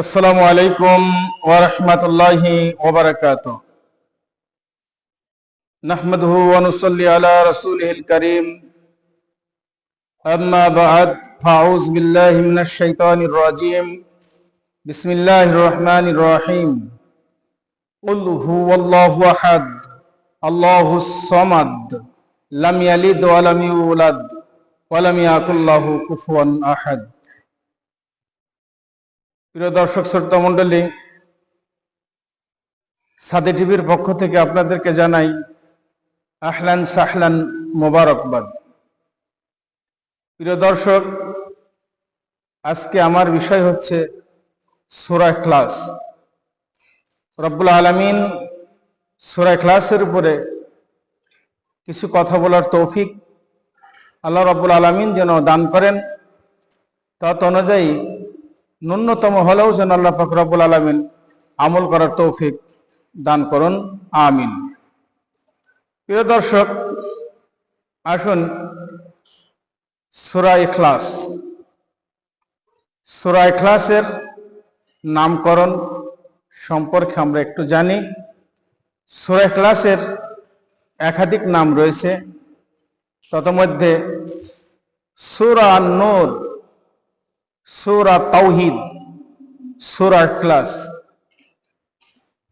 আসসালামু আলাইকুম ওয়া রাহমাতুল্লাহি ওয়া বারাকাতুহু। নাহমাদুহু ওয়া নুসাল্লি আলা রাসূলিহিল কারীম। আম্মা বা'দ, ফাউযু বিল্লাহি মিনাশ শাইতানির রাজীম। বিসমিল্লাহির রহমানির রহিম। কুল হুয়াল্লাহু আহাদ, আল্লাহুস সামাদ, লাম ইয়ালিদ ওয়া লাম ইউলাদ ওয়া লাম ইয়াকুল লাহু কুফুয়ান আহাদ। প্রিয় দর্শক শ্রোতা মণ্ডলী, সাদে টিভির পক্ষ থেকে আপনাদেরকে জানাই আহলান সাহলান মোবারকবাদ। প্রিয় দর্শক, আজকে আমার বিষয় হচ্ছে সূরা ইখলাস। রব্বুল আলামিন সূরা ইখলাসের উপরে কিছু কথা বলার তৌফিক আল্লাহ রব্বুল আলামিন যেন দান করেন। তত অনুযায়ী ন্যূনতম হলেও যেন আল্লাহ পাক রব্বুল আলামিন আমল করার তৌফিক দান করুন, আমিন। প্রিয় দর্শক, আসুন সূরা ইখলাস, সূরা ইখলাসের নামকরণ সম্পর্কে আমরা একটু জানি। সূরা ইখলাসের একাধিক নাম রয়েছে, তন্মধ্যে সূরা নূর, সূরা তাওহীদ, সূরা ইখলাস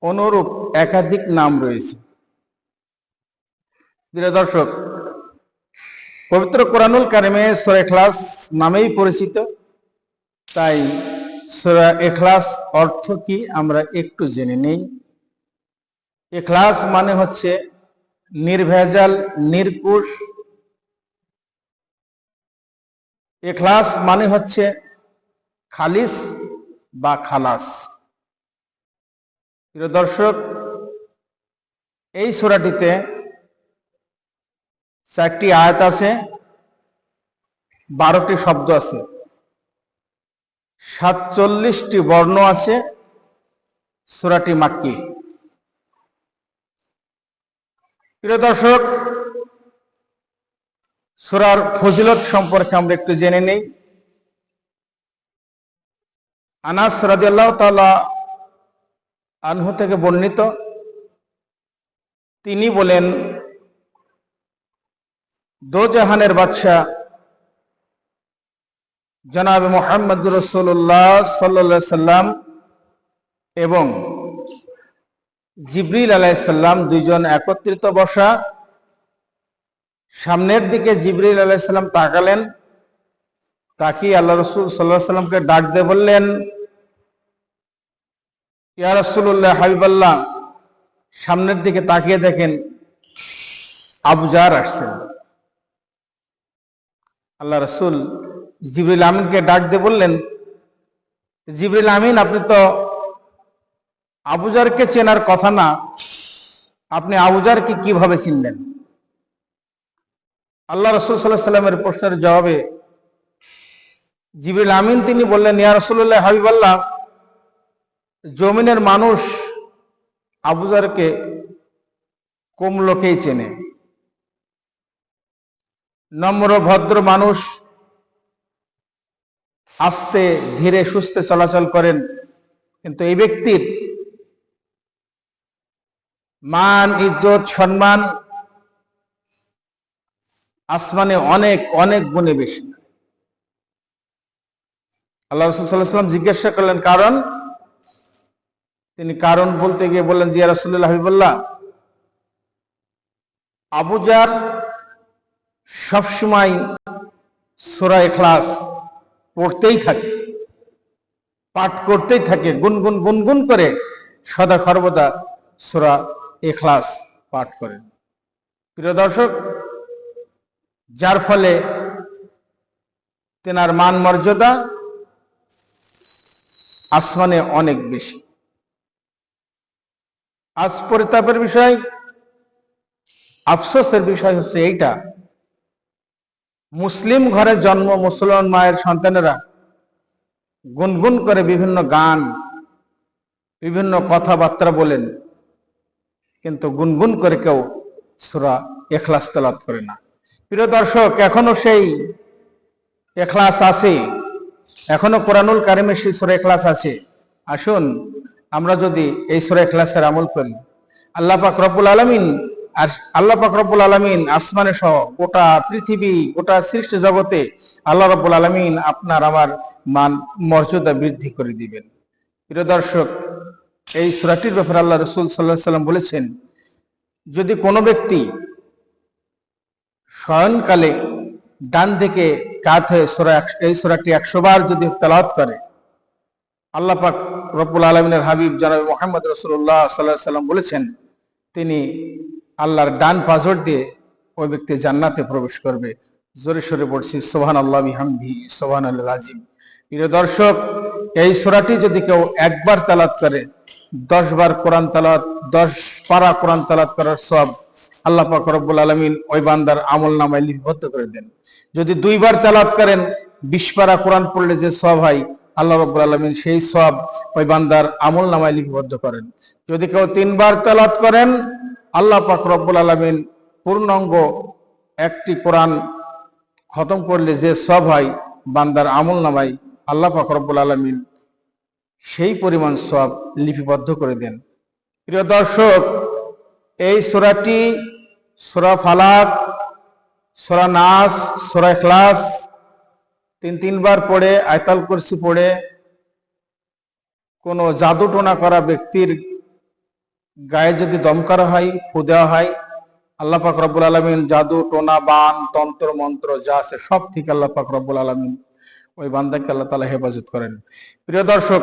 অনুরূপ একাধিক নাম রয়েছে। প্রিয় দর্শক, পবিত্র কোরআনুল কারিমে সূরা ইখলাস নামেই পরিচিত, তাই সূরা ইখলাস অর্থ কি আমরা একটু জেনে নেই। ইখলাস মানে হচ্ছে নির্ভেজাল, নির্কুশ। ইখলাস মানে হচ্ছে খালিস বা খালাস। প্রিয় দর্শক, এই সূরাটিতে 4টি আয়াত আছে, 12টি শব্দ আছে, 47টি বর্ণ আছে। সূরাটি মাক্কি। প্রিয় দর্শক, সূরার ফজিলত সম্পর্কে আমরা একটু জেনে নেই। আনাস রাদিয়াল্লাহু তাআলা আনহু থেকে বর্ণিত, তিনি বলেন, দো জাহানের বাদশা জনাব মুহাম্মদুর রাসূলুল্লাহ সাল্লাল্লাহু আলাইহি সাল্লাম এবং জিবরিল আলাইহিস সালাম দুইজন একত্রিত বসা। সামনের দিকে জিবরিল আলাইহিস সালাম তাকালেন, তাকিয়ে আল্লাহ রাসূল সাল্লাল্লাহু আলাইহি সাল্লামকে ডাক দিয়ে বললেন, ইয়া রাসূলুল্লাহ, হাবিবাল্লাহ, সামনের দিকে তাকিয়ে দেখেন আবু জার আসছেন। আল্লাহ রাসূল জিবরিল আমিনকে ডাক দিয়ে বললেন, জিবরিল আমিন, আপনি তো আবু জারকে চেনার কথা না, আপনি আবু জারকে কিভাবে চিনলেন? আল্লাহ রাসূল সাল্লাল্লাহু আলাইহি সাল্লামের প্রশ্নের জবাবে জিবরিল আমিন তিনি বললেন, ইয়া রাসূলুল্লাহ, হাবিবাল্লাহ, জমিনের মানুষ আবু জারকে কম লোকেই চেনে। নম্র ভদ্র মানুষ, আস্তে ধীরে সুস্থে চলাচল করেন, কিন্তু এই ব্যক্তির মান, ইজ্জত, সম্মান আসমানে অনেক অনেক গুণে বেশি। আল্লাহ রাসূল সাল্লাল্লাহু আলাইহি সাল্লাম জিজ্ঞাসা করলেন কারণ। তিনি কারণ বলতে গিয়ে বললেন, জি ইয়া রাসূলুল্লাহ, হাবিবাল্লাহ, আবু জার সবসময় সূরা ইখলাস পড়তেই থাকে, পাঠ করতেই থাকে, গুনগুন গুনগুন করে সদা সর্বদা সূরা ইখলাস পাঠ করেন। প্রিয় দর্শক, যার ফলে তেনার মান মর্যাদা আসমানে অনেক বেশি। আজ পরিতাপের বিষয়, আফসোসের বিষয় হচ্ছে এইটা, মুসলিম ঘরে জন্ম মুসলমান মায়ের সন্তানেরা গুনগুন করে বিভিন্ন গান, বিভিন্ন কথাবার্তা বলেন, কিন্তু গুনগুন করে কেউ সূরা ইখলাস তেলাওয়াত করে না। প্রিয় দর্শক, এখনো সেই ইখলাস আছে, এখনো কোরআনুল কারিমে সেই সূরা ইখলাস আছে, আসুন আমরা যদি এই সূরা ইখলাসের আমল করি, আল্লাহ পাক রব্বুল আলামিন আর আল্লাহ পাক রব্বুল আলামিন আসমানে সহ গোটা পৃথিবী, গোটা সৃষ্টি জগতে আল্লাহ রব্বুল আলামিন আপনার আমার মান মর্যাদা বৃদ্ধি করে দিবেন। প্রিয় দর্শক, এই সূরাটির ব্যাপারে আল্লাহ রাসূল সাল্লাল্লাহু আলাইহি সাল্লাম বলেছেন, যদি কোনো ব্যক্তি শয়নকালে ডান দিকে কাত হয়ে এই সূরাটি 100 বার যদি তেলাওয়াত করে, আল্লাহ পাক রব্বুল আলামিনের হাবিব জনাব মুহাম্মদ রাসূলুল্লাহ সাল্লাল্লাহু আলাইহি সাল্লাম বলেছেন, তিনি আল্লাহর ডান পাঁজর দিয়ে ওই ব্যক্তি জান্নাতে প্রবেশ করবে। জোরে সোরে পড়ছি সুবহানাল্লাহ বিহামদিহি সুবহানাল্লাহিল আযীম। প্রিয় দর্শক, এই সূরাটি যদি কেউ একবার তেলাওয়াত করে, 10 বার কোরআন তেলাওয়াত, 10 পারা কোরআন তেলাওয়াত করার সওয়াব আল্লাহ পাক রব্বুল আলামিন ওই বান্দার আমলনামায় লিপিবদ্ধ করে দেন। যদি 2 বার তেলাওয়াত করেন, 20 পারা কোরআন পড়লে যে সওয়াব হয়, আল্লাহ রাব্বুল আলামিন সেই সওয়াব ওই বান্দার আমলনামায় লিপিবদ্ধ করেন। যদি কেউ 3 বার তেলাওয়াত করেন, আল্লাহ পাক রব্বুল আলামিন পূর্ণাঙ্গ একটি কোরআন খতম করলে যে সওয়াব হয়, বান্দার আমলনামায় আল্লাহ পাক রব্বুল আলামিন সেই পরিমাণ সওয়াব লিপিবদ্ধ করে দেন। প্রিয় দর্শক, এই সূরাটি সূরা ফালাক, সূরা নাস, সূরা ইখলাস 3 বার পড়ে, আয়াতুল কুরসি পড়ে কোনো জাদু টোনা করা ব্যক্তির গায়ে যদি দম করা হয়, ফু দেওয়া হয়, আল্লাহ পাক রব্বুল আলামিন জাদু টোনা বান তন্ত্র মন্ত্র যা আছে সব থেকে আল্লাহ পাক রব্বুল আলামিন ওই বান্দাকে আল্লাহ তাআলা হেফাজত করেন। প্রিয় দর্শক,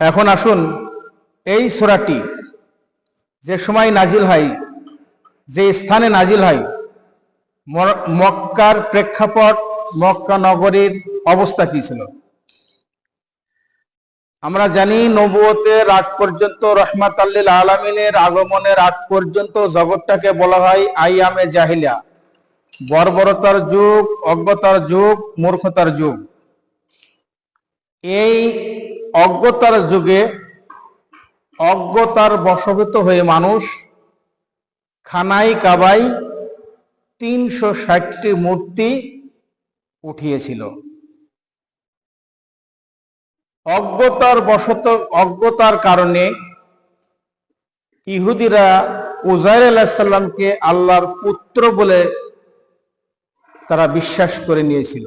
এখন আসুন এই সূরাটি যে সময় নাজিল হয়, যে স্থানে নাজিল হয়, মক্কার প্রেক্ষাপট, মক্কা নগরীর অবস্থা কি ছিল। আমরা জানি নবুয়তের আগ পর্যন্ত, রহমাতাল লিল আলামিনের আগমনের আগ পর্যন্ত জগৎটাকে বলা হয় আইয়ামে জাহিলিয়া, বর্বরতার যুগ, অজ্ঞতার যুগ, মূর্খতার যুগ। এই অজ্ঞতার যুগে অজ্ঞতার বশবর্তী হয়ে মানুষ খানায় কাবায় 360টি মূর্তি উঠিয়েছিল। অজ্ঞতার কারণে ইহুদিরা উজাইর আলাইহিস সালামকে আল্লাহর পুত্র বলে তারা বিশ্বাস করে নিয়েছিল।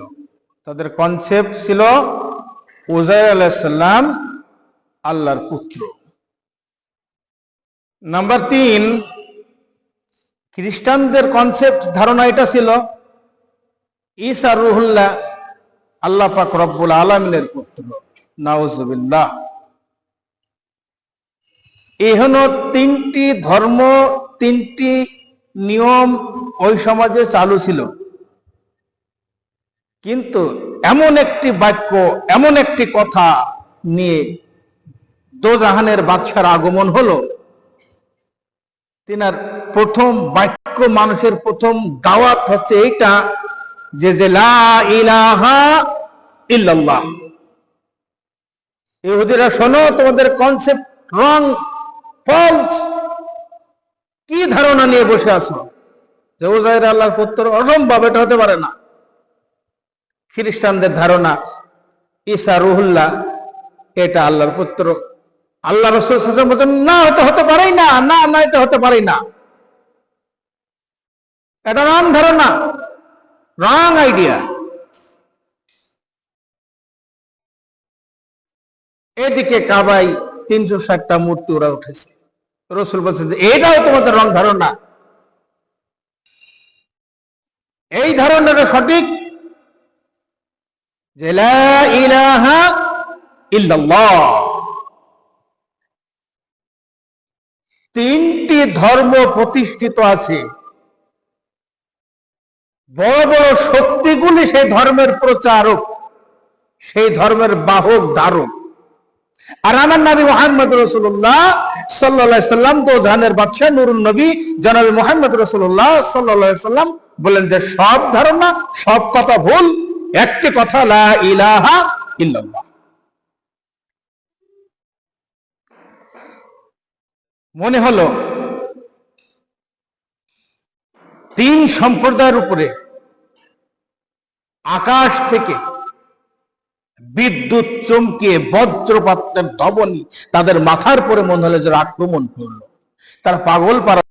তাদের কনসেপ্ট ছিল উজাইর আলাইহিস সালাম আল্লাহর পুত্র। নাম্বার 3, খ্রিস্টানদের কনসেপ্ট, ধারণা এটা ছিল ঈসা রুহুল্লাহ আল্লাহ পাক রব্বুল আলামিনের পুত্র। নাউজুবিল্লাহ। এই হলো 3টি ধর্ম, 3টি নিয়ম ওই সমাজে চালু ছিল। কিন্তু এমন একটি বাক্য, এমন একটি কথা নিয়ে দোজাহানের বাদশার আগমন হলো, তিনার প্রথম বাক্য, মানুষের প্রথম দাওয়াত হচ্ছে এইটা যে লা ইলাহা ইল্লাল্লাহ। ইহুদিরা, শোনো, তোমাদের কনসেপ্ট রং, ফলস। কি ধারণা নিয়ে বসে আছো যে উজাইর আল্লাহর পুত্র? অসম্ভব, এটা হতে পারে না। খ্রিস্টানদের ধারণা ঈসা রুহুল্লাহ এটা আল্লাহর পুত্র। আল্লাহ রাসূল সাল্লাল্লাহু আলাইহি ওয়াসাল্লাম বলেন, না, এটা হতে পারেই না, না না, এটা হতে পারেই না। এটা রং ধারণা, রং আইডিয়া। এদিকে কাবায় 360টা মূর্তি ওরা উঠেছে। রাসূল বলছেন যে এটাও তোমাদের রং ধারণা। এই ধারণাটা সঠিক যে লা ইলাহা ইল্লাল্লাহ। 3টি ধর্ম প্রতিষ্ঠিত আছে, বড় বড় শক্তিগুলি সেই ধর্মের প্রচারক, সেই ধর্মের বাহক, ধারক। আর আমার নবী মুহাম্মদ রাসূলুল্লাহ সাল্লাল্লাহু আলাইহি সাল্লাম তো জাহানের বাদশা, নূরুন নবী জনাব মুহাম্মদ রাসূলুল্লাহ সাল্লাল্লাহু আলাইহি সাল্লাম বলেন যে সব ধারণা, সব কথা ভুল, একটি কথা লা ইলাহা ইল্লাল্লাহ। মনে হলো 3 সম্প্রদায়ের উপরে আকাশ থেকে বিদ্যুৎ চমকে বজ্রপাতের ধবনি তাদের মাথার পরে মনে হলো যে আক্রমণ করলো। তারা পাগল পারা